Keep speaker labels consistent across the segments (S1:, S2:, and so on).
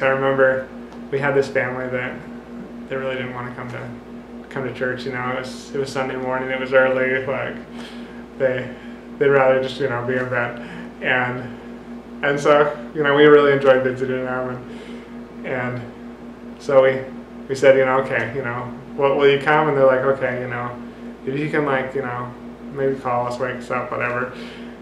S1: I remember we had this family that they really didn't want to come to church. You know, it was Sunday morning. It was early. Like they'd rather just be in bed, and so we really enjoyed visiting them, and so we said okay, will you come? And they're like, okay, if you can maybe call us, wake us up, whatever.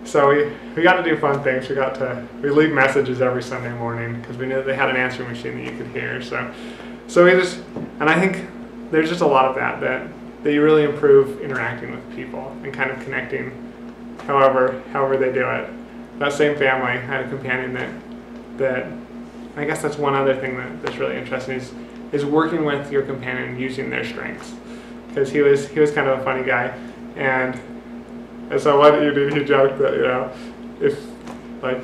S1: So we got to do fun things. We leave messages every Sunday morning because we knew they had an answering machine that you could hear. So we just, and I think there's just a lot of that you really improve interacting with people and kind of connecting however they do it. That same family had a companion that I guess that's one other thing that's really interesting is working with your companion using their strengths, because he was kind of a funny guy, and so what did he joked that if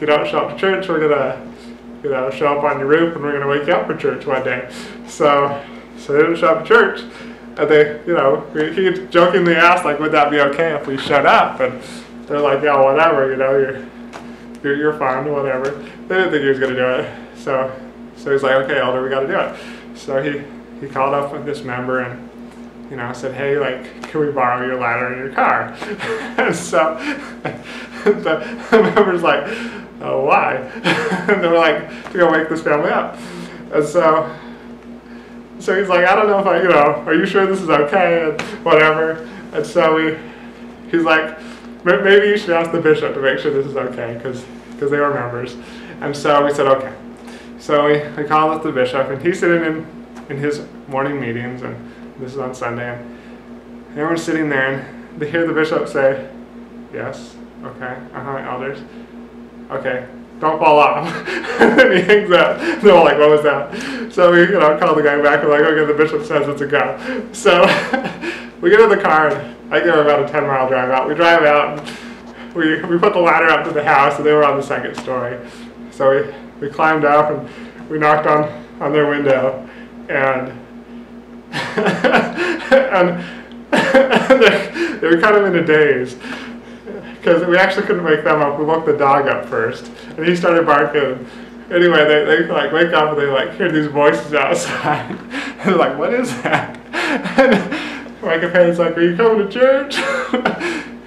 S1: you don't show up to church, we're gonna show up on your roof and we're gonna wake you up for church one day. So they didn't show up to church, and he jokingly asked would that be okay if we showed up, and they're like, yeah, whatever, you're fine, whatever. They didn't think he was gonna do it, so he's like, okay, Elder, we got to do it. So he called up with this member and said, hey, can we borrow your ladder in your car? And so the member's like, oh, why? And they were like, to go wake this family up. And so he's like, I don't know if are you sure this is okay? And whatever. And so he's like, maybe you should ask the bishop to make sure this is okay, because they were members. And so we said, okay. So we called up the bishop, and he's sitting in his morning meetings, and this is on Sunday, and everyone's sitting there, and they hear the bishop say, yes, okay, elders, okay, don't fall off. And then he hangs up. They're all like, what was that? So we called the guy back, and like, okay, the bishop says it's a go. So we get in the car, and I give her about a 10-mile drive out. We drive out, and we put the ladder up to the house, and they were on the second story. So we climbed up, and we knocked on their window, and they were kind of in a daze because we actually couldn't wake them up. We woke the dog up first, and he started barking. Anyway, they wake up and they hear these voices outside. And they're like, what is that? And my companion's like, are you coming to church?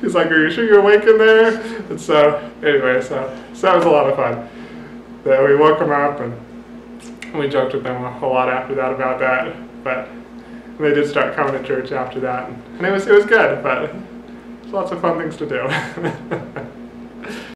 S1: He's like, are you sure you're awake in there? And so anyway, so that was a lot of fun. Then we woke them up, and we joked with them a lot after that about that, but they did start coming to church after that, and it was good, but there's lots of fun things to do.